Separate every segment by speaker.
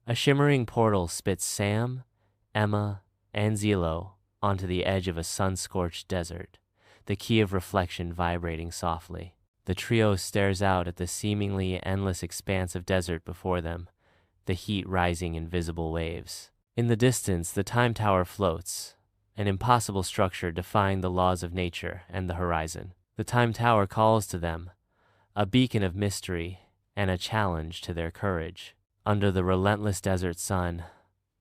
Speaker 1: A shimmering portal spits Sam, Emma, and Zilo onto the edge of a sun-scorched desert, the key of reflection vibrating softly. The trio stares out at the seemingly endless expanse of desert before them, the heat rising in visible waves. In the distance, the time tower floats, an impossible structure defying the laws of nature and the horizon. The time tower calls to them, a beacon of mystery and a challenge to their courage. Under the relentless desert sun,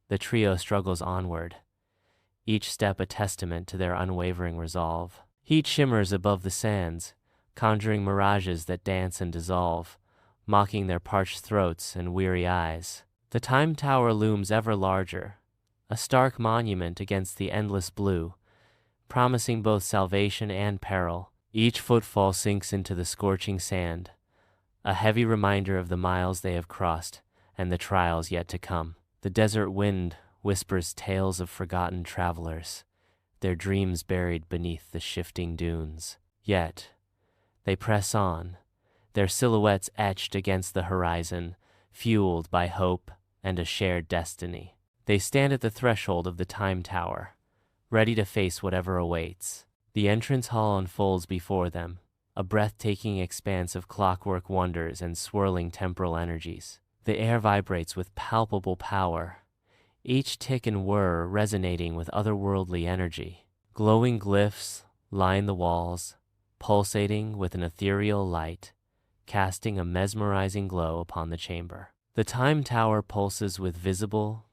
Speaker 1: the trio struggles onward, each step a testament to their unwavering resolve. Heat shimmers above the sands, conjuring mirages that dance and dissolve, mocking their parched throats and weary eyes. The time tower looms ever larger, a stark monument against the endless blue, promising both salvation and peril. Each footfall sinks into the scorching sand, a heavy reminder of the miles they have crossed and the trials yet to come. The desert wind whispers tales of forgotten travelers, their dreams buried beneath the shifting dunes. Yet, they press on, their silhouettes etched against the horizon, fueled by hope and a shared destiny. They stand at the threshold of the time tower, ready to face whatever awaits. The entrance hall unfolds before them, a breathtaking expanse of clockwork wonders and swirling temporal energies. The air vibrates with palpable power, each tick and whir resonating with otherworldly energy. Glowing glyphs line the walls, pulsating with an ethereal light, casting a mesmerizing glow upon the chamber. The time tower pulses with visible,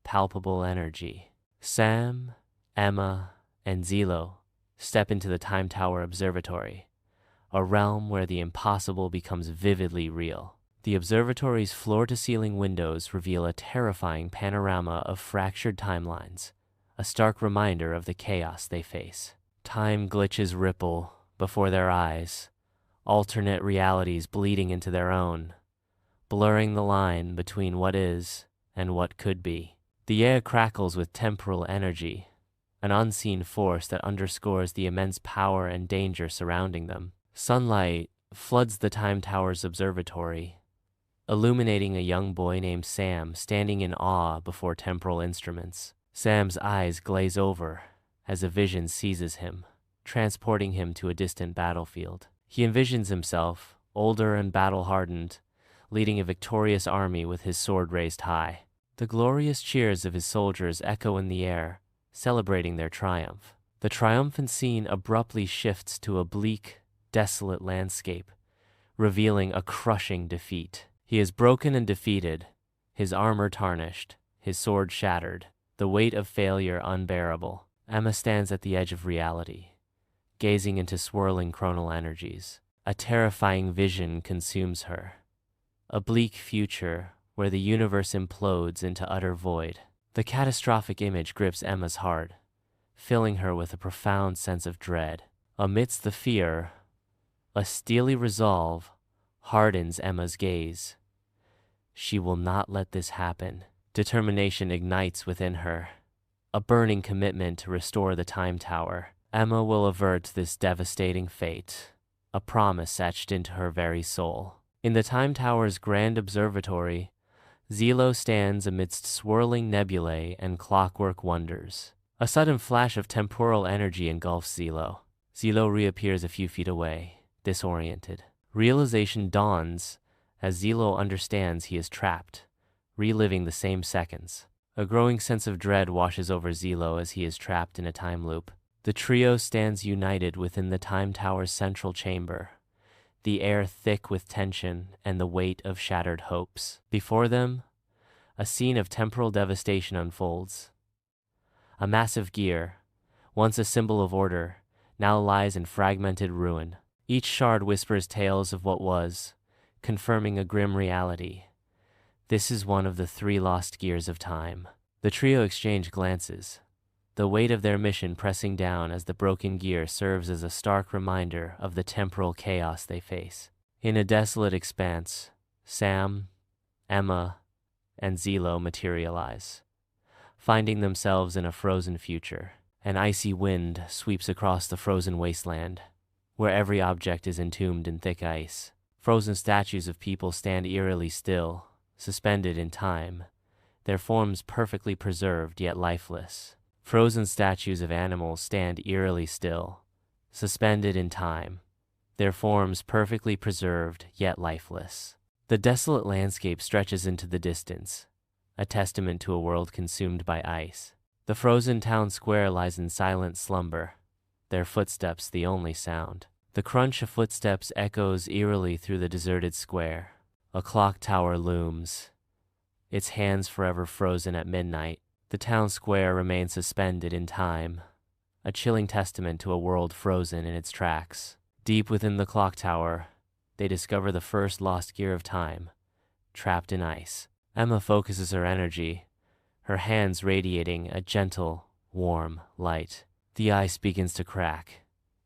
Speaker 1: palpable energy. Sam, Emma, and Zilo step into the time tower observatory, a realm where the impossible becomes vividly real. The observatory's floor-to-ceiling windows reveal a terrifying panorama of fractured timelines, a stark reminder of the chaos they face. Time glitches ripple before their eyes, alternate realities bleeding into their own, blurring the line between what is and what could be. The air crackles with temporal energy, an unseen force that underscores the immense power and danger surrounding them. Sunlight floods the time tower's observatory, illuminating a young boy named Sam standing in awe before temporal instruments. Sam's eyes glaze over as a vision seizes him, transporting him to a distant battlefield. He envisions himself, older and battle-hardened, leading a victorious army with his sword raised high. The glorious cheers of his soldiers echo in the air, celebrating their triumph. The triumphant scene abruptly shifts to a bleak, desolate landscape, revealing a crushing defeat. He is broken and defeated, his armor tarnished, his sword shattered, the weight of failure unbearable. Emma stands at the edge of reality, gazing into swirling chronal energies. A terrifying vision consumes her, a bleak future where the universe implodes into utter void. The catastrophic image grips Emma's heart, filling her with a profound sense of dread. Amidst the fear, a steely resolve hardens Emma's gaze. She will not let this happen. Determination ignites within her, a burning commitment to restore the time tower. Emma will avert this devastating fate, a promise etched into her very soul. In the time tower's grand observatory, Zilo stands amidst swirling nebulae and clockwork wonders. A sudden flash of temporal energy engulfs Zilo. Zilo reappears a few feet away, disoriented. Realization dawns as Zilo understands he is trapped, reliving the same seconds. A growing sense of dread washes over Zilo as he is trapped in a time loop. The trio stands united within the time tower's central chamber, the air thick with tension and the weight of shattered hopes. Before them, a scene of temporal devastation unfolds. A massive gear, once a symbol of order, now lies in fragmented ruin. Each shard whispers tales of what was, confirming a grim reality. This is one of the 3 lost gears of time. The trio exchange glances, the weight of their mission pressing down as the broken gear serves as a stark reminder of the temporal chaos they face. In a desolate expanse, Sam, Emma, and Zilo materialize, finding themselves in a frozen future. An icy wind sweeps across the frozen wasteland, where every object is entombed in thick ice. Frozen statues of people stand eerily still, suspended in time, their forms perfectly preserved yet lifeless. Frozen statues of animals stand eerily still, suspended in time, their forms perfectly preserved yet lifeless. The desolate landscape stretches into the distance, a testament to a world consumed by ice. The frozen town square lies in silent slumber, their footsteps the only sound. The crunch of footsteps echoes eerily through the deserted square. A clock tower looms, its hands forever frozen at midnight. The town square remains suspended in time, a chilling testament to a world frozen in its tracks. Deep within the clock tower, they discover the first lost gear of time, trapped in ice. Emma focuses her energy, her hands radiating a gentle, warm light. The ice begins to crack,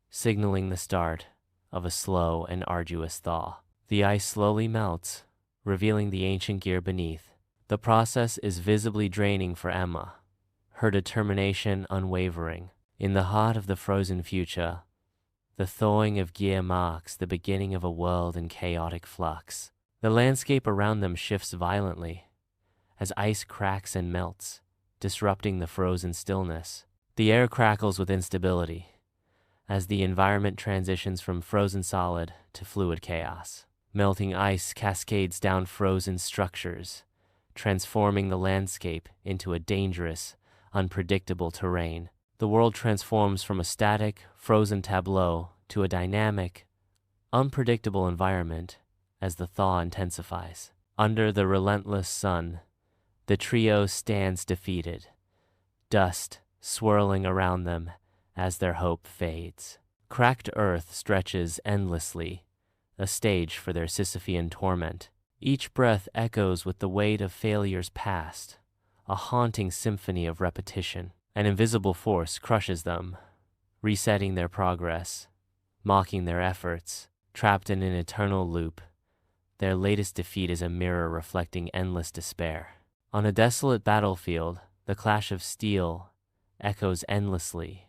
Speaker 1: signaling the start of a slow and arduous thaw. The ice slowly melts, revealing the ancient gear beneath. The process is visibly draining for Emma, her determination unwavering. In the heart of the frozen future, the thawing of gear marks the beginning of a world in chaotic flux. The landscape around them shifts violently as ice cracks and melts, disrupting the frozen stillness. The air crackles with instability as the environment transitions from frozen solid to fluid chaos. Melting ice cascades down frozen structures, transforming the landscape into a dangerous, unpredictable terrain. The world transforms from a static, frozen tableau to a dynamic, unpredictable environment as the thaw intensifies. Under the relentless sun, the trio stands defeated, dust swirling around them as their hope fades. Cracked earth stretches endlessly, a stage for their Sisyphean torment. Each breath echoes with the weight of failures past, a haunting symphony of repetition. An invisible force crushes them, resetting their progress, mocking their efforts. Trapped in an eternal loop, their latest defeat is a mirror reflecting endless despair. On a desolate battlefield, the clash of steel echoes endlessly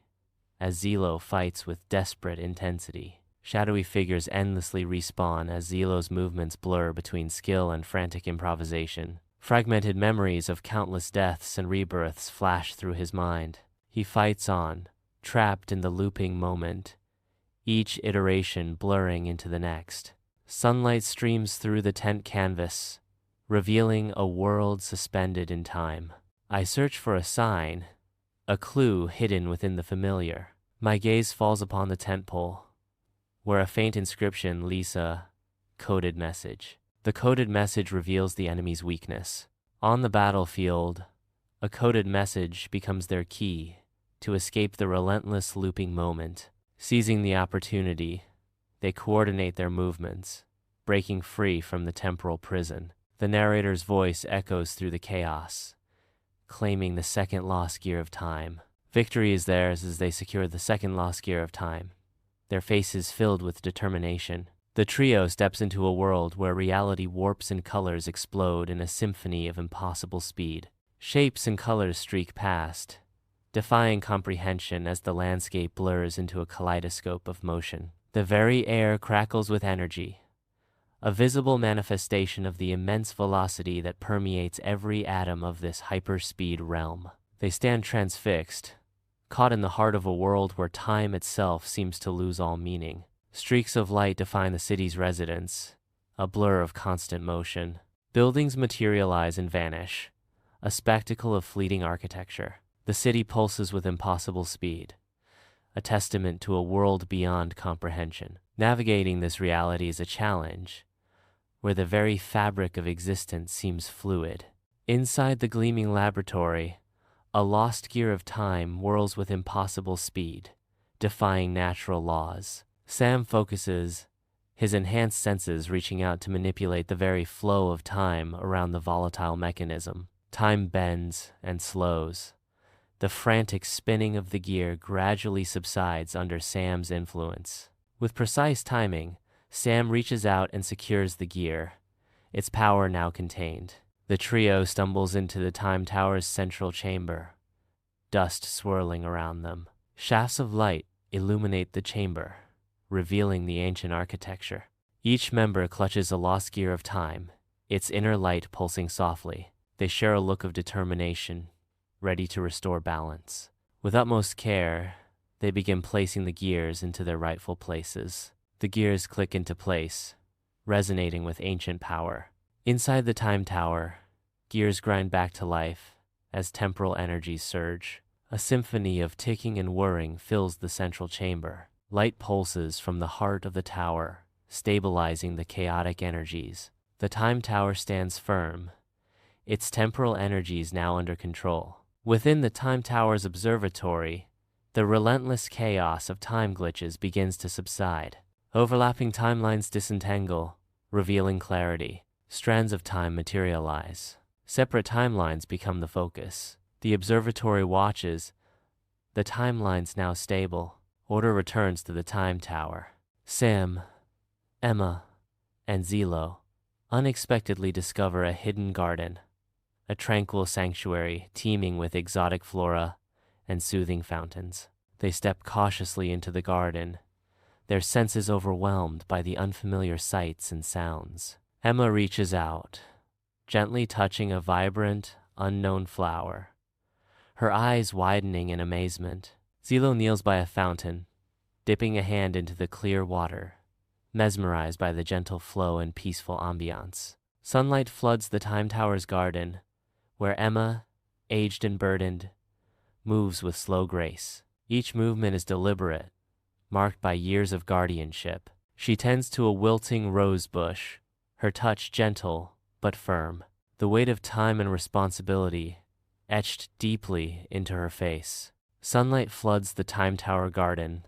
Speaker 1: as Zilo fights with desperate intensity. Shadowy figures endlessly respawn as Zilo's movements blur between skill and frantic improvisation. Fragmented memories of countless deaths and rebirths flash through his mind. He fights on, trapped in the looping moment, each iteration blurring into the next. Sunlight streams through the tent canvas, revealing a world suspended in time. I search for a sign, a clue hidden within the familiar. My gaze falls upon the tent pole, where a faint inscription leaves a coded message. The coded message reveals the enemy's weakness. On the battlefield, a coded message becomes their key to escape the relentless looping moment. Seizing the opportunity, they coordinate their movements, breaking free from the temporal prison. The narrator's voice echoes through the chaos, claiming the second lost gear of time. Victory is theirs as they secure the second lost gear of time, their faces filled with determination. The trio steps into a world where reality warps and colors explode in a symphony of impossible speed. Shapes and colors streak past, defying comprehension as the landscape blurs into a kaleidoscope of motion. The very air crackles with energy, a visible manifestation of the immense velocity that permeates every atom of this hyperspeed realm. They stand transfixed, caught in the heart of a world where time itself seems to lose all meaning. Streaks of light define the city's residents, a blur of constant motion. Buildings materialize and vanish, a spectacle of fleeting architecture. The city pulses with impossible speed, a testament to a world beyond comprehension. Navigating this reality is a challenge, where the very fabric of existence seems fluid. Inside the gleaming laboratory, a lost gear of time whirls with impossible speed, defying natural laws. Sam focuses, his enhanced senses reaching out to manipulate the very flow of time around the volatile mechanism. Time bends and slows. The frantic spinning of the gear gradually subsides under Sam's influence. With precise timing, Sam reaches out and secures the gear, its power now contained. The trio stumbles into the Time Tower's central chamber, dust swirling around them. Shafts of light illuminate the chamber, revealing the ancient architecture. Each member clutches a lost gear of time, its inner light pulsing softly. They share a look of determination, ready to restore balance. With utmost care, they begin placing the gears into their rightful places. The gears click into place, resonating with ancient power. Inside the time tower, gears grind back to life as temporal energies surge. A symphony of ticking and whirring fills the central chamber. Light pulses from the heart of the tower, stabilizing the chaotic energies. The time tower stands firm, its temporal energies now under control. Within the time tower's observatory, the relentless chaos of time glitches begins to subside. Overlapping timelines disentangle, revealing clarity. Strands of time materialize. Separate timelines become the focus. The observatory watches, the timelines now stable. Order returns to the time tower. Sam, Emma, and Zilo unexpectedly discover a hidden garden, a tranquil sanctuary teeming with exotic flora and soothing fountains. They step cautiously into the garden, their senses overwhelmed by the unfamiliar sights and sounds. Emma reaches out, gently touching a vibrant, unknown flower, her eyes widening in amazement. Zilo kneels by a fountain, dipping a hand into the clear water, mesmerized by the gentle flow and peaceful ambiance. Sunlight floods the time tower's garden, where Emma, aged and burdened, moves with slow grace. Each movement is deliberate, marked by years of guardianship. She tends to a wilting rose bush, her touch gentle but firm, the weight of time and responsibility etched deeply into her face. Sunlight floods the time tower garden,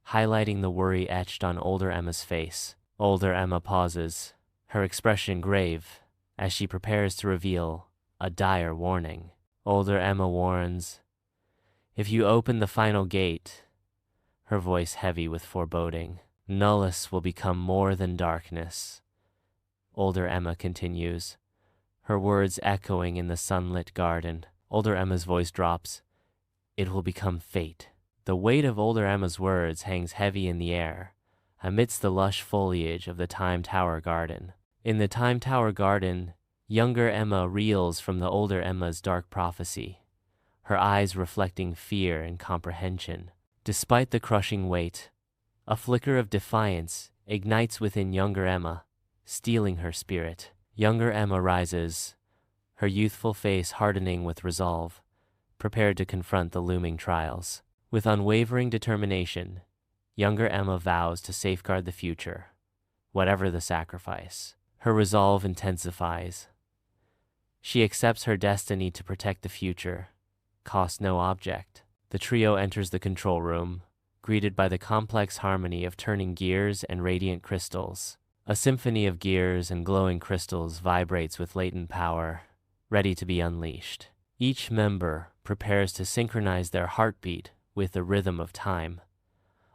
Speaker 1: highlighting the worry etched on older Emma's face. Older Emma pauses, her expression grave, as she prepares to reveal a dire warning. Older Emma warns, "If you open the final gate," her voice heavy with foreboding, "Nullis will become more than darkness." Older Emma continues, her words echoing in the sunlit garden. Older Emma's voice drops, "It will become fate." The weight of older Emma's words hangs heavy in the air, amidst the lush foliage of the Time Tower garden. In the Time Tower garden, younger Emma reels from the older Emma's dark prophecy, her eyes reflecting fear and comprehension. Despite the crushing weight, a flicker of defiance ignites within younger Emma, stealing her spirit. Younger Emma rises, her youthful face hardening with resolve, prepared to confront the looming trials. With unwavering determination, younger Emma vows to safeguard the future, whatever the sacrifice. Her resolve intensifies. She accepts her destiny to protect the future, cost no object. The trio enters the control room, greeted by the complex harmony of turning gears and radiant crystals. A symphony of gears and glowing crystals vibrates with latent power, ready to be unleashed. Each member prepares to synchronize their heartbeat with the rhythm of time,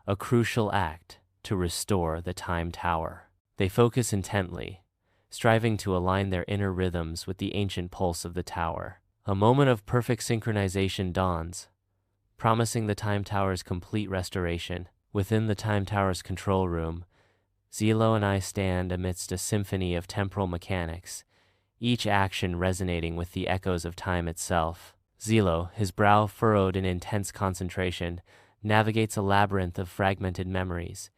Speaker 1: a crucial act to restore the Time Tower. They focus intently, striving to align their inner rhythms with the ancient pulse of the tower. A moment of perfect synchronization dawns, promising the Time Tower's complete restoration. Within the Time Tower's control room, Zilo and I stand amidst a symphony of temporal mechanics, each action resonating with the echoes of time itself. Zilo, his brow furrowed in intense concentration, navigates a labyrinth of fragmented memories,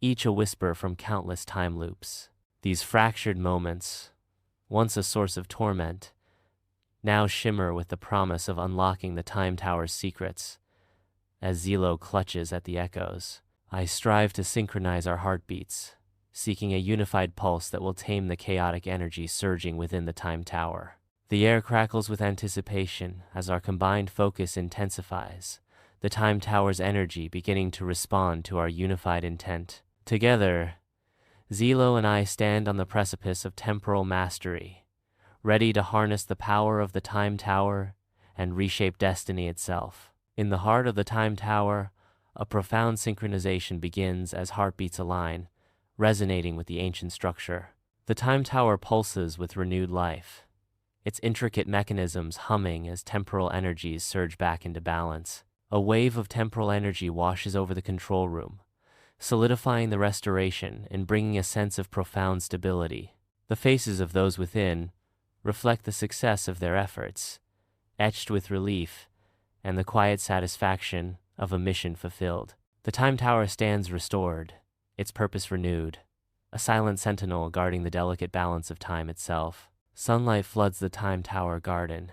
Speaker 1: each a whisper from countless time loops. These fractured moments, once a source of torment, now shimmer with the promise of unlocking the Time Tower's secrets. As Zilo clutches at the echoes, I strive to synchronize our heartbeats, seeking a unified pulse that will tame the chaotic energy surging within the Time Tower. The air crackles with anticipation as our combined focus intensifies, the Time Tower's energy beginning to respond to our unified intent. Together, Zilo and I stand on the precipice of temporal mastery, ready to harness the power of the Time Tower and reshape destiny itself. In the heart of the Time Tower, a profound synchronization begins as heartbeats align, resonating with the ancient structure. The Time Tower pulses with renewed life, its intricate mechanisms humming as temporal energies surge back into balance. A wave of temporal energy washes over the control room, solidifying the restoration and bringing a sense of profound stability. The faces of those within, reflect the success of their efforts, etched with relief and the quiet satisfaction of a mission fulfilled. The time tower stands restored, its purpose renewed, a silent sentinel guarding the delicate balance of time itself. Sunlight floods the time tower garden,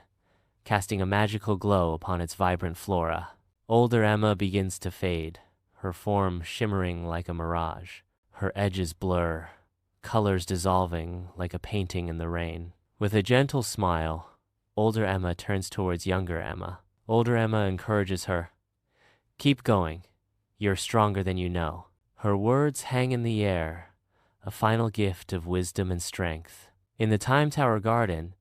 Speaker 1: casting a magical glow upon its vibrant flora. Older Emma begins to fade, her form shimmering like a mirage. Her edges blur, colors dissolving like a painting in the rain. With a gentle smile, older Emma turns towards younger Emma. Older Emma encourages her. "Keep going. You're stronger than you know." Her words hang in the air, a final gift of wisdom and strength. In the Time Tower garden,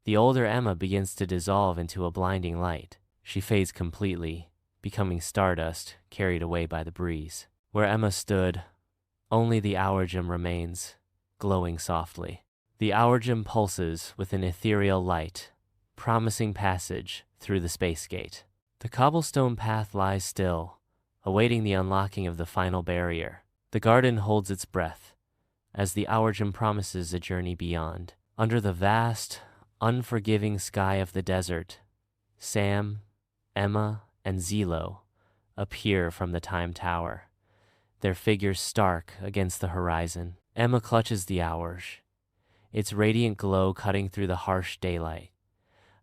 Speaker 1: the older Emma begins to dissolve into a blinding light. She fades completely, becoming stardust carried away by the breeze. Where Emma stood, only the hour gem remains, glowing softly. The hour gem pulses with an ethereal light, promising passage through the space gate. The cobblestone path lies still, awaiting the unlocking of the final barrier. The garden holds its breath, as the hour gem promises a journey beyond. Under the vast, unforgiving sky of the desert, Sam, Emma, and Zilo appear from the Time Tower, their figures stark against the horizon. Emma clutches the hours, its radiant glow cutting through the harsh daylight,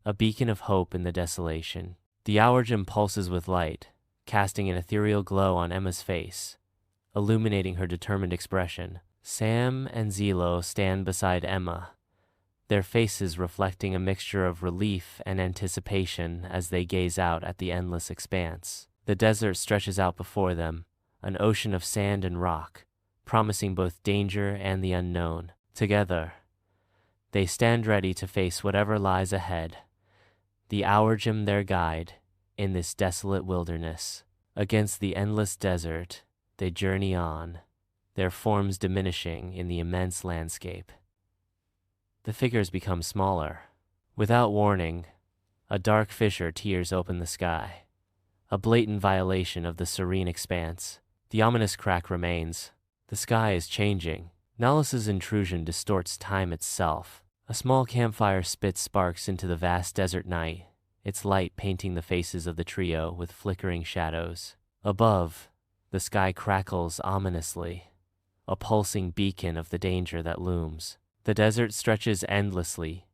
Speaker 1: a beacon of hope in the desolation. The hour gem pulses with light, casting an ethereal glow on Emma's face, illuminating her determined expression. Sam and Zilo stand beside Emma, their faces reflecting a mixture of relief and anticipation as they gaze out at the endless expanse. The desert stretches out before them, an ocean of sand and rock, promising both danger and the unknown. Together, they stand ready to face whatever lies ahead, the hour gem their guide in this desolate wilderness. Against the endless desert, they journey on, their forms diminishing in the immense landscape. The figures become smaller. Without warning, a dark fissure tears open the sky, a blatant violation of the serene expanse. The ominous crack remains. The sky is changing. Nullis's intrusion distorts time itself. A small campfire spits sparks into the vast desert night, its light painting the faces of the trio with flickering shadows. Above, the sky crackles ominously, a pulsing beacon of the danger that looms. The desert stretches endlessly,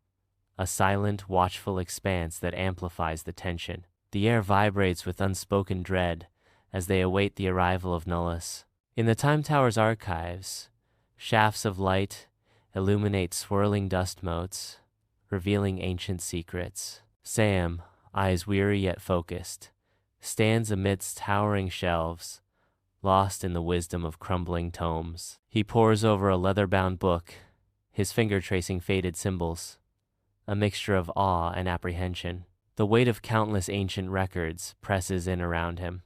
Speaker 1: a silent, watchful expanse that amplifies the tension. The air vibrates with unspoken dread as they await the arrival of Nullis. In the Time Tower's archives, shafts of light illuminate swirling dust motes, revealing ancient secrets. Sam, eyes weary yet focused, stands amidst towering shelves, lost in the wisdom of crumbling tomes. He pores over a leather-bound book, his finger tracing faded symbols, a mixture of awe and apprehension. The weight of countless ancient records presses in around him,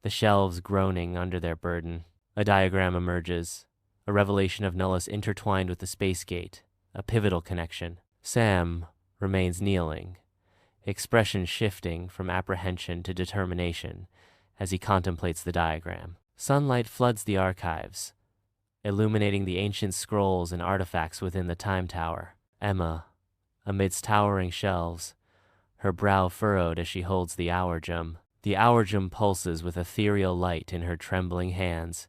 Speaker 1: the shelves groaning under their burden. A diagram emerges, a revelation of Nullis intertwined with the space gate, a pivotal connection. Sam remains kneeling, expression shifting from apprehension to determination as he contemplates the diagram. Sunlight floods the archives, illuminating the ancient scrolls and artifacts within the Time Tower. Emma, amidst towering shelves, her brow furrowed as she holds the hour gem. The hour gem pulses with ethereal light in her trembling hands,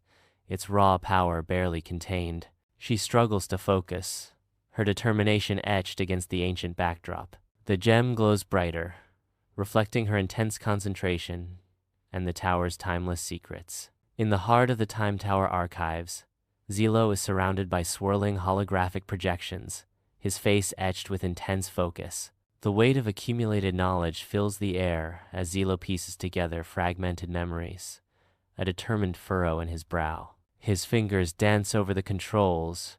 Speaker 1: its raw power barely contained. She struggles to focus, her determination etched against the ancient backdrop. The gem glows brighter, reflecting her intense concentration and the tower's timeless secrets. In the heart of the Time Tower archives, Zilo is surrounded by swirling holographic projections, his face etched with intense focus. The weight of accumulated knowledge fills the air as Zilo pieces together fragmented memories, a determined furrow in his brow. His fingers dance over the controls,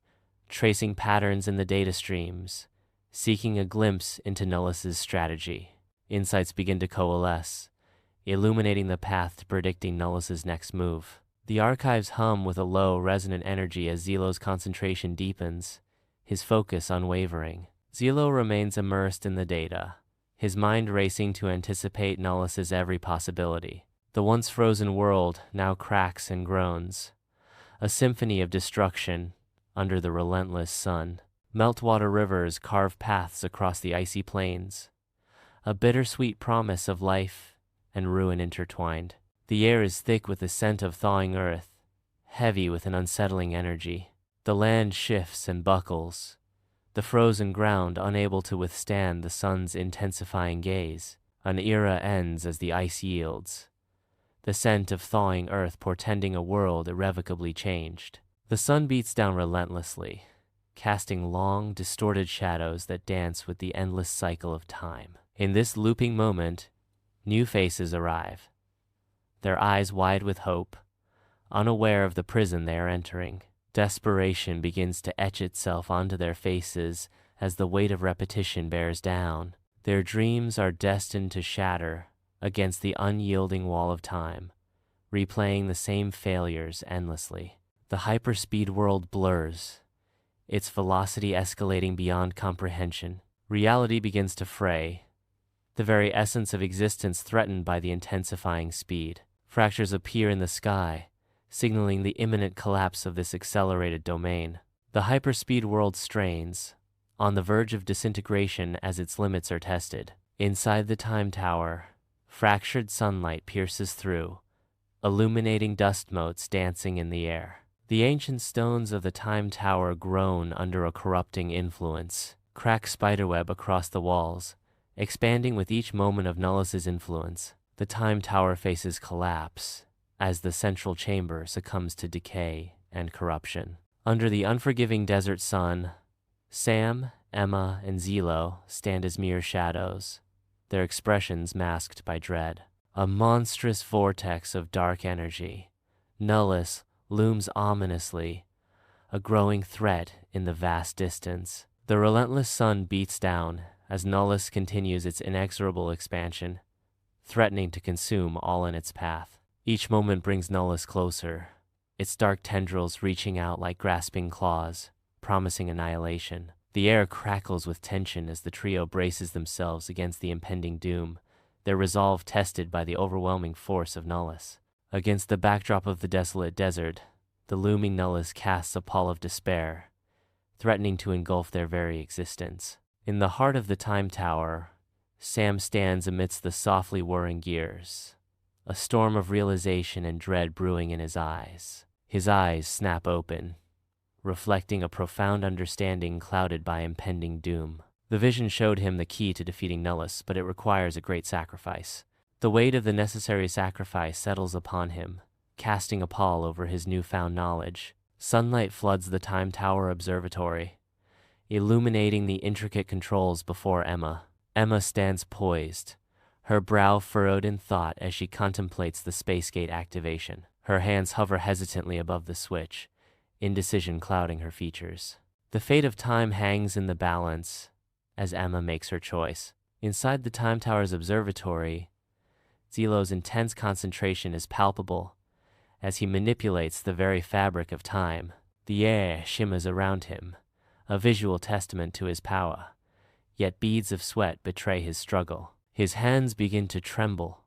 Speaker 1: tracing patterns in the data streams, seeking a glimpse into Nullis's strategy. Insights begin to coalesce, illuminating the path to predicting Nullis's next move. The archives hum with a low, resonant energy as Zilo's concentration deepens, his focus unwavering. Zilo remains immersed in the data, his mind racing to anticipate Nullis's every possibility. The once frozen world now cracks and groans, a symphony of destruction under the relentless sun. Meltwater rivers carve paths across the icy plains, a bittersweet promise of life and ruin intertwined. The air is thick with the scent of thawing earth, heavy with an unsettling energy. The land shifts and buckles, the frozen ground unable to withstand the sun's intensifying gaze. An era ends as the ice yields, the scent of thawing earth portending a world irrevocably changed. The sun beats down relentlessly, casting long, distorted shadows that dance with the endless cycle of time. In this looping moment, new faces arrive, their eyes wide with hope, unaware of the prison they are entering. Desperation begins to etch itself onto their faces as the weight of repetition bears down. Their dreams are destined to shatter against the unyielding wall of time, replaying the same failures endlessly. The hyperspeed world blurs, its velocity escalating beyond comprehension. Reality begins to fray, the very essence of existence threatened by the intensifying speed. Fractures appear in the sky, signaling the imminent collapse of this accelerated domain. The hyperspeed world strains, on the verge of disintegration as its limits are tested. Inside the time tower, fractured sunlight pierces through, illuminating dust motes dancing in the air. The ancient stones of the time tower groan under a corrupting influence, crack spiderweb across the walls, expanding with each moment of Nullis' influence. The time tower faces collapse as the central chamber succumbs to decay and corruption. Under the unforgiving desert sun, Sam, Emma, and Zilo stand as mere shadows, their expressions masked by dread. A monstrous vortex of dark energy, Nullis, looms ominously, a growing threat in the vast distance. The relentless sun beats down as Nullis continues its inexorable expansion, threatening to consume all in its path. Each moment brings Nullis closer, its dark tendrils reaching out like grasping claws, promising annihilation. The air crackles with tension as the trio braces themselves against the impending doom, their resolve tested by the overwhelming force of Nullis. Against the backdrop of the desolate desert, the looming Nullis casts a pall of despair, threatening to engulf their very existence. In the heart of the time tower, Sam stands amidst the softly whirring gears, a storm of realization and dread brewing in his eyes. His eyes snap open, reflecting a profound understanding clouded by impending doom. The vision showed him the key to defeating Nullis, but it requires a great sacrifice. The weight of the necessary sacrifice settles upon him, casting a pall over his newfound knowledge. Sunlight floods the time tower observatory, illuminating the intricate controls before Emma. Emma stands poised, her brow furrowed in thought as she contemplates the space gate activation. Her hands hover hesitantly above the switch, indecision clouding her features. The fate of time hangs in the balance as Emma makes her choice. Inside the time tower's observatory, Zilo's intense concentration is palpable as he manipulates the very fabric of time. The air shimmers around him, a visual testament to his power, yet beads of sweat betray his struggle. His hands begin to tremble,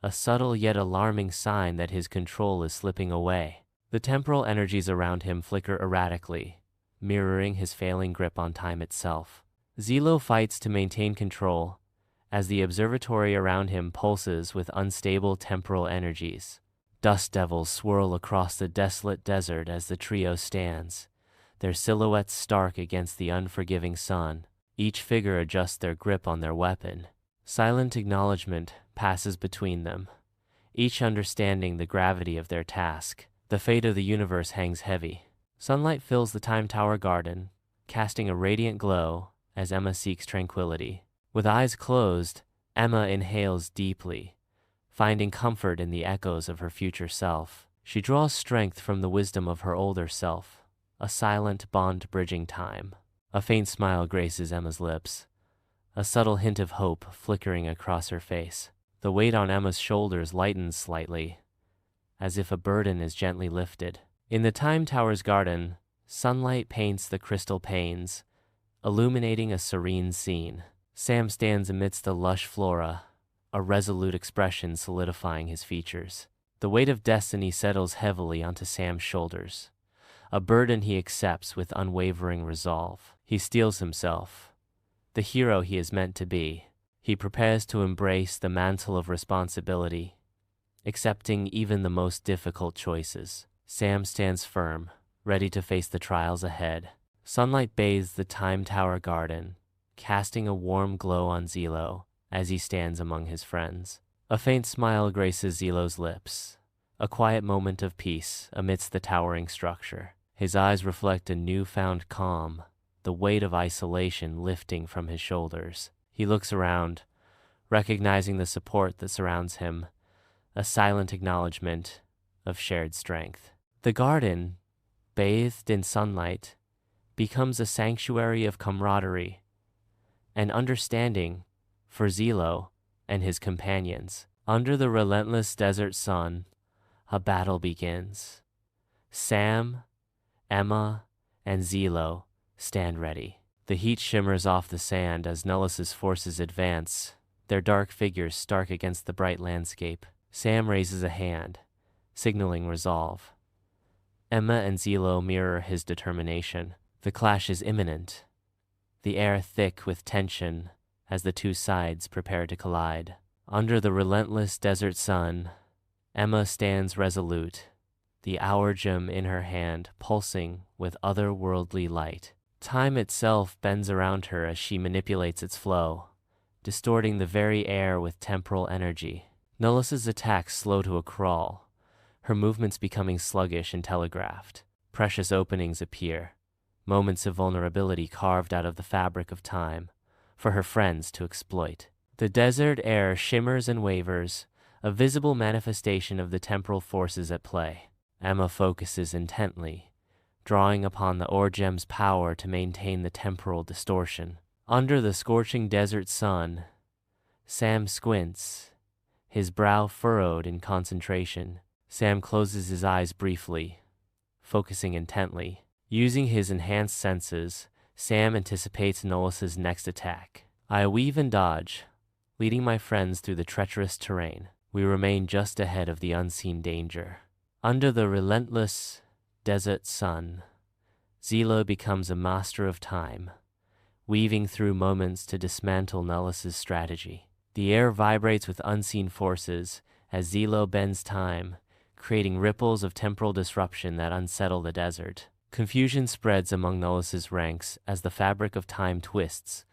Speaker 1: a subtle yet alarming sign that his control is slipping away. The temporal energies around him flicker erratically, mirroring his failing grip on time itself. Zilo fights to maintain control as the observatory around him pulses with unstable temporal energies. Dust devils swirl across the desolate desert as the trio stands, their silhouettes stark against the unforgiving sun. Each figure adjusts their grip on their weapon. Silent acknowledgement passes between them, each understanding the gravity of their task. The fate of the universe hangs heavy. Sunlight fills the time tower garden, casting a radiant glow as Emma seeks tranquility. With eyes closed, Emma inhales deeply, finding comfort in the echoes of her future self. She draws strength from the wisdom of her older self, a silent bond bridging time. A faint smile graces Emma's lips, a subtle hint of hope flickering across her face. The weight on Emma's shoulders lightens slightly, as if a burden is gently lifted. In the time tower's garden, sunlight paints the crystal panes, illuminating a serene scene. Sam stands amidst the lush flora, a resolute expression solidifying his features. The weight of destiny settles heavily onto Sam's shoulders, a burden he accepts with unwavering resolve. He steels himself, the hero he is meant to be. He prepares to embrace the mantle of responsibility, accepting even the most difficult choices. Sam stands firm, ready to face the trials ahead. Sunlight bathes the Time Tower garden, casting a warm glow on Zilo as he stands among his friends. A faint smile graces Zilo's lips, a quiet moment of peace amidst the towering structure. His eyes reflect a newfound calm, the weight of isolation lifting from his shoulders. He looks around, recognizing the support that surrounds him, a silent acknowledgement of shared strength. The garden, bathed in sunlight, becomes a sanctuary of camaraderie and understanding for Zilo and his companions. Under the relentless desert sun, a battle begins. Sam, Emma, and Zilo stand ready. The heat shimmers off the sand as Nullis' forces advance, their dark figures stark against the bright landscape. Sam raises a hand, signaling resolve. Emma and Zilo mirror his determination. The clash is imminent, the air thick with tension as the two sides prepare to collide. Under the relentless desert sun, Emma stands resolute, the hour gem in her hand pulsing with otherworldly light. Time itself bends around her as she manipulates its flow, distorting the very air with temporal energy. Nullis' attacks slow to a crawl, her movements becoming sluggish and telegraphed. Precious openings appear, moments of vulnerability carved out of the fabric of time for her friends to exploit. The desert air shimmers and wavers, a visible manifestation of the temporal forces at play. Emma focuses intently, drawing upon the ore gem's power to maintain the temporal distortion. Under the scorching desert sun, Sam squints, his brow furrowed in concentration. Sam closes his eyes briefly, focusing intently. Using his enhanced senses, Sam anticipates Nullis' next attack. I weave and dodge, leading my friends through the treacherous terrain. We remain just ahead of the unseen danger. Under the relentless desert sun, Zilo becomes a master of time, weaving through moments to dismantle Nullis' strategy. The air vibrates with unseen forces as Zilo bends time, creating ripples of temporal disruption that unsettle the desert. Confusion spreads among Nullis' ranks as the fabric of time twists,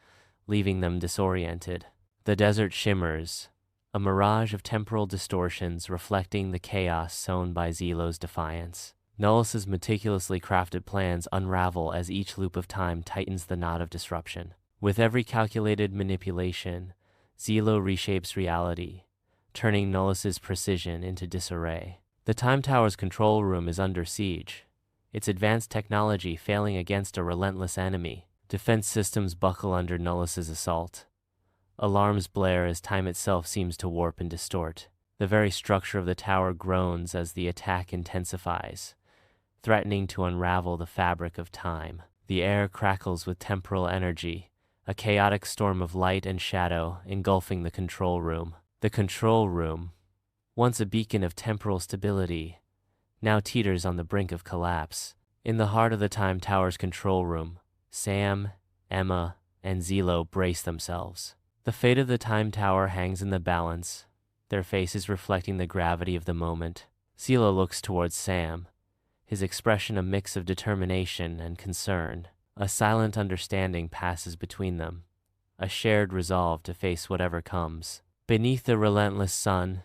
Speaker 1: leaving them disoriented. The desert shimmers, a mirage of temporal distortions reflecting the chaos sown by Zilo's defiance. Nullis' meticulously crafted plans unravel as each loop of time tightens the knot of disruption. With every calculated manipulation, Zilo reshapes reality, turning Nullis' precision into disarray. The Time Tower's control room is under siege, its advanced technology failing against a relentless enemy. Defense systems buckle under Nullis' assault. Alarms blare as time itself seems to warp and distort. The very structure of the tower groans as the attack intensifies, threatening to unravel the fabric of time. The air crackles with temporal energy, a chaotic storm of light and shadow engulfing the control room. The control room, once a beacon of temporal stability, now teeters on the brink of collapse. In the heart of the Time Tower's control room, Sam, Emma, and Zilo brace themselves. The fate of the Time Tower hangs in the balance, their faces reflecting the gravity of the moment. Zilo looks towards Sam, his expression a mix of determination and concern. A silent understanding passes between them, a shared resolve to face whatever comes. Beneath the relentless sun,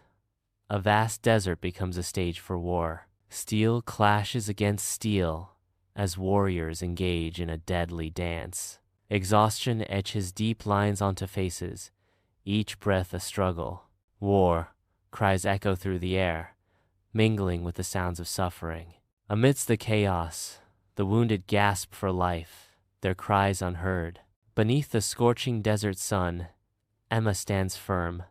Speaker 1: a vast desert becomes a stage for war. Steel clashes against steel as warriors engage in a deadly dance. Exhaustion etches deep lines onto faces, each breath a struggle. War cries echo through the air, mingling with the sounds of suffering. Amidst the chaos, the wounded gasp for life, their cries unheard. Beneath the scorching desert sun, Emma stands firm,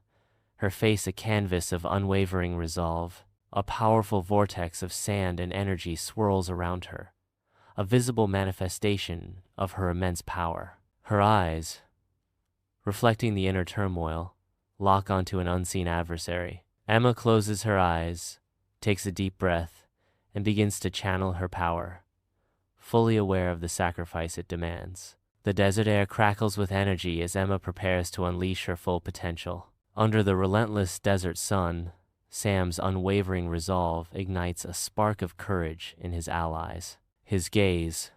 Speaker 1: her face a canvas of unwavering resolve. A powerful vortex of sand and energy swirls around her, a visible manifestation of her immense power. Her eyes, reflecting the inner turmoil, lock onto an unseen adversary. Emma closes her eyes, takes a deep breath, and begins to channel her power. fully aware of the sacrifice it demands. The desert air crackles with energy as Emma prepares to unleash her full potential. Under the relentless desert sun, Sam's unwavering resolve ignites a spark of courage in his allies. His gaze,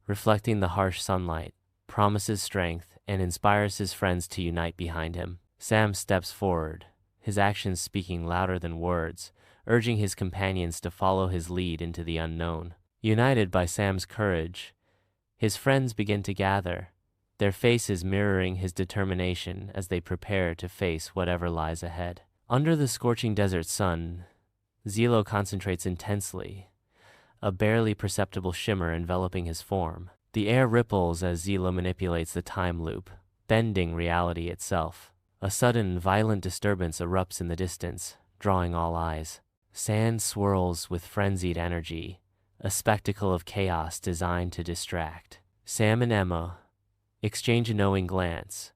Speaker 1: reflecting the harsh sunlight, promises strength and inspires his friends to unite behind him. Sam steps forward, his actions speaking louder than words, urging his companions to follow his lead into the unknown. United by Sam's courage, his friends begin to gather, their faces mirroring his determination as they prepare to face whatever lies ahead. Under the scorching desert sun, Zilo concentrates intensely, a barely perceptible shimmer enveloping his form. The air ripples as Zilo manipulates the time loop, bending reality itself. A sudden, violent disturbance erupts in the distance, drawing all eyes. Sand swirls with frenzied energy, a spectacle of chaos designed to distract. Sam and Emma exchange a knowing glance,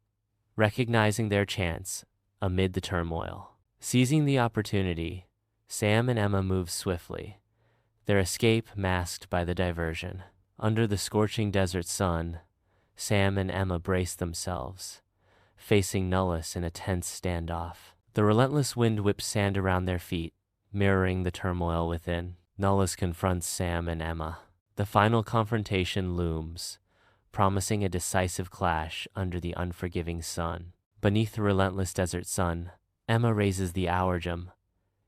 Speaker 1: recognizing their chance amid the turmoil. Seizing the opportunity, Sam and Emma move swiftly, their escape masked by the diversion. Under the scorching desert sun, Sam and Emma brace themselves, facing Nullis in a tense standoff. The relentless wind whips sand around their feet, mirroring the turmoil within. Nullis confronts Sam and Emma. The final confrontation looms, promising a decisive clash under the unforgiving sun. Beneath the relentless desert sun, Emma raises the hourgem,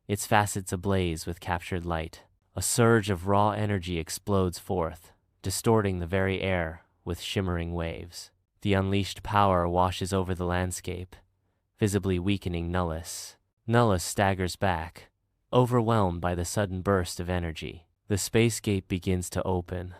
Speaker 1: its facets ablaze with captured light. A surge of raw energy explodes forth, distorting the very air with shimmering waves. The unleashed power washes over the landscape, visibly weakening Nullis. Nullis staggers back, overwhelmed by the sudden burst of energy. The space gate begins to open,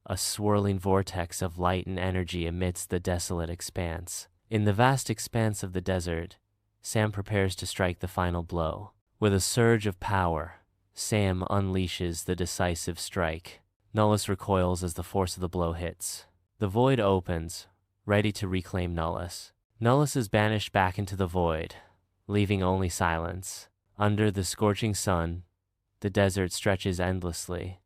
Speaker 1: a swirling vortex of light and energy amidst the desolate expanse. In the vast expanse of the desert, Sam prepares to strike the final blow. With a surge of power, Sam unleashes the decisive strike. Nullis recoils as the force of the blow hits. The void opens, ready to reclaim Nullis. Nullis is banished back into the void, leaving only silence. Under the scorching sun, the desert stretches endlessly,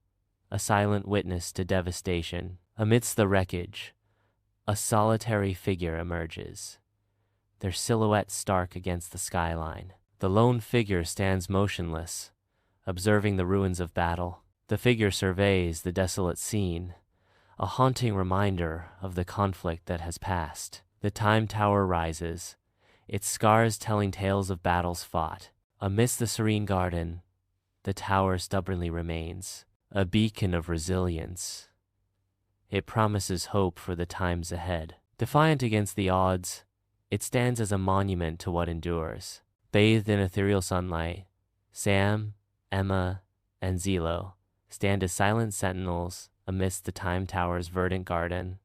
Speaker 1: a silent witness to devastation. Amidst the wreckage, a solitary figure emerges, their silhouette stark against the skyline. The lone figure stands motionless, observing the ruins of battle. The figure surveys the desolate scene, a haunting reminder of the conflict that has passed. The time tower rises, its scars telling tales of battles fought. Amidst the serene garden, the tower stubbornly remains, a beacon of resilience. It promises hope for the times ahead. Defiant against the odds, it stands as a monument to what endures. Bathed in ethereal sunlight, Sam, Emma, and Zilo stand as silent sentinels amidst the time tower's verdant garden,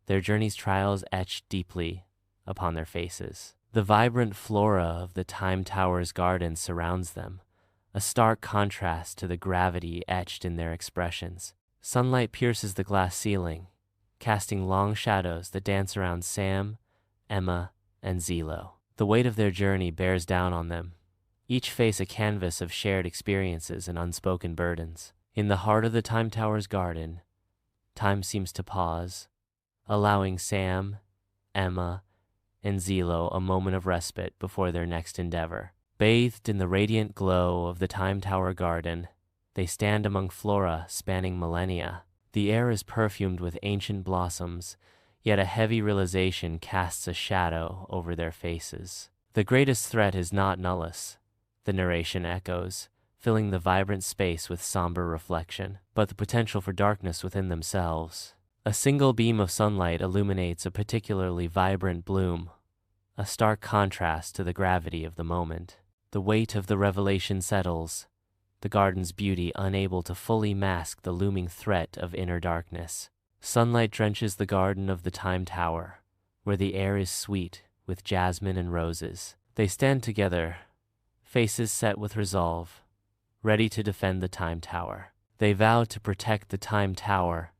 Speaker 1: their journey's trials etched deeply upon their faces. The vibrant flora of the time tower's garden surrounds them, a stark contrast to the gravity etched in their expressions. Sunlight pierces the glass ceiling, casting long shadows that dance around Sam, Emma, and Zilo. The weight of their journey bears down on them, each face a canvas of shared experiences and unspoken burdens. In the heart of the time tower's garden, time seems to pause, allowing Sam, Emma, and Zilo a moment of respite before their next endeavor. Bathed in the radiant glow of the time tower garden, they stand among flora spanning millennia. The air is perfumed with ancient blossoms, yet a heavy realization casts a shadow over their faces. The greatest threat is not Nullis, the narration echoes, filling the vibrant space with somber reflection, but the potential for darkness within themselves. A single beam of sunlight illuminates a particularly vibrant bloom, a stark contrast to the gravity of the moment. The weight of the revelation settles, the garden's beauty unable to fully mask the looming threat of inner darkness. Sunlight drenches the garden of the time tower, where the air is sweet with jasmine and roses. They stand together, faces set with resolve, ready to defend the time tower. They vow to protect the time tower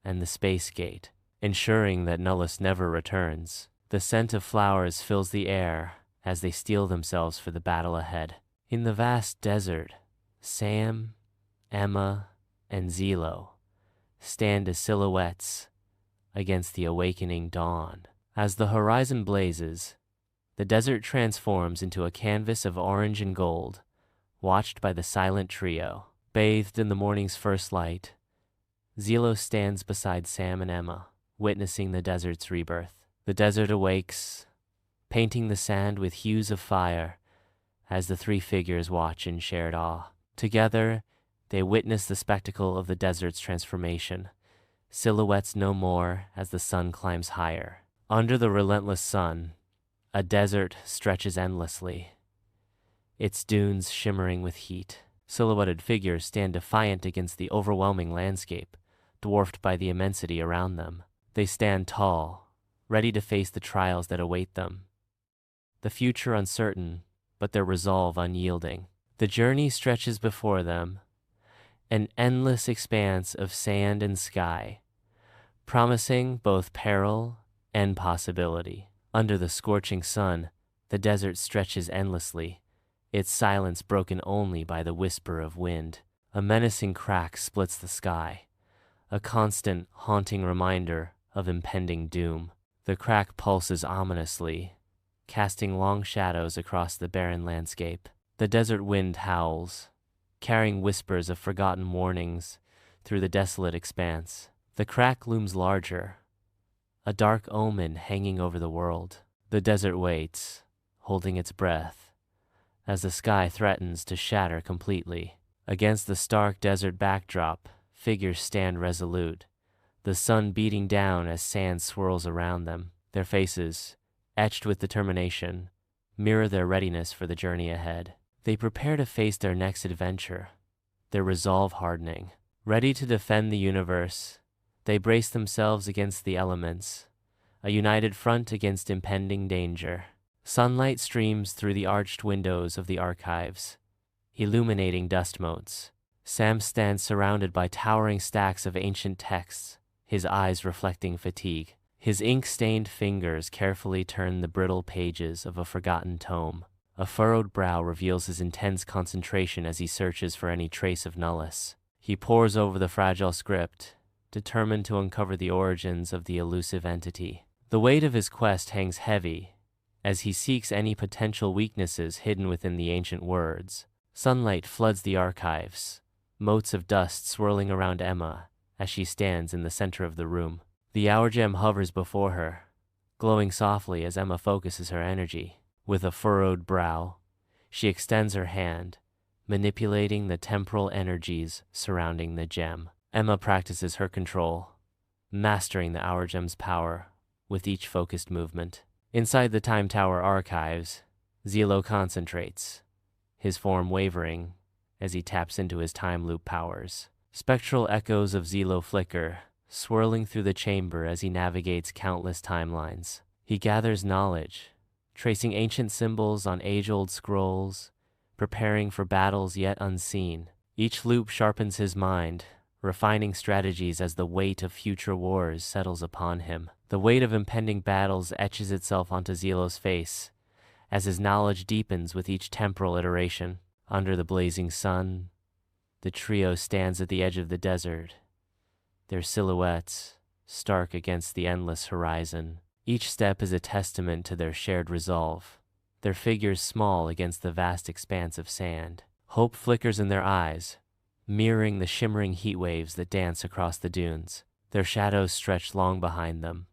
Speaker 1: and the space gate, ensuring that Nullis never returns. The scent of flowers fills the air as they steel themselves for the battle ahead. In the vast desert, Sam, Emma, and Zilo stand as silhouettes against the awakening dawn. As the horizon blazes, the desert transforms into a canvas of orange and gold, watched by the silent trio. Bathed in the morning's first light, Zilo stands beside Sam and Emma, witnessing the desert's rebirth. The desert awakes, painting the sand with hues of fire as the three figures watch in shared awe. Together, they witness the spectacle of the desert's transformation, silhouettes no more as the sun climbs higher. Under the relentless sun, a desert stretches endlessly, its dunes shimmering with heat. Silhouetted figures stand defiant against the overwhelming landscape, dwarfed by the immensity around them. They stand tall, ready to face the trials that await them. The future uncertain, but their resolve unyielding. The journey stretches before them, an endless expanse of sand and sky, promising both peril and possibility. Under the scorching sun, the desert stretches endlessly, its silence broken only by the whisper of wind. A menacing crack splits the sky, a constant, haunting reminder of impending doom. The crack pulses ominously, casting long shadows across the barren landscape. The desert wind howls, carrying whispers of forgotten warnings through the desolate expanse. The crack looms larger, a dark omen hanging over the world. The desert waits, holding its breath, as the sky threatens to shatter completely. Against the stark desert backdrop, figures stand resolute, the sun beating down as sand swirls around them. Their faces, etched with determination, mirror their readiness for the journey ahead. They prepare to face their next adventure, their resolve hardening. Ready to defend the universe, they brace themselves against the elements, a united front against impending danger. Sunlight streams through the arched windows of the archives, illuminating dust motes. Sam stands surrounded by towering stacks of ancient texts, his eyes reflecting fatigue. His ink-stained fingers carefully turn the brittle pages of a forgotten tome. A furrowed brow reveals his intense concentration as he searches for any trace of Nullis. He pores over the fragile script, determined to uncover the origins of the elusive entity. The weight of his quest hangs heavy, as he seeks any potential weaknesses hidden within the ancient words. Sunlight floods the archives, motes of dust swirling around Emma as she stands in the center of the room. The hour gem hovers before her, glowing softly as Emma focuses her energy. With a furrowed brow, she extends her hand, manipulating the temporal energies surrounding the gem. Emma practices her control, mastering the hour gem's power with each focused movement. Inside the Time Tower archives, Zilo concentrates, his form wavering as he taps into his time loop powers. Spectral echoes of Zilo flicker, swirling through the chamber as he navigates countless timelines. He gathers knowledge, tracing ancient symbols on age-old scrolls, preparing for battles yet unseen. Each loop sharpens his mind, refining strategies as the weight of future wars settles upon him. The weight of impending battles etches itself onto Zilo's face, as his knowledge deepens with each temporal iteration. Under the blazing sun, the trio stands at the edge of the desert, their silhouettes stark against the endless horizon. Each step is a testament to their shared resolve, their figures small against the vast expanse of sand. Hope flickers in their eyes, mirroring the shimmering heat waves that dance across the dunes. Their shadows stretch long behind them,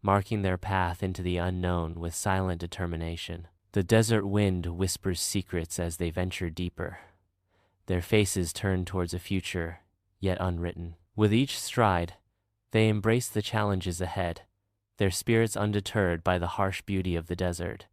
Speaker 1: marking their path into the unknown with silent determination. The desert wind whispers secrets as they venture deeper, their faces turned towards a future yet unwritten. With each stride, they embrace the challenges ahead, their spirits undeterred by the harsh beauty of the desert.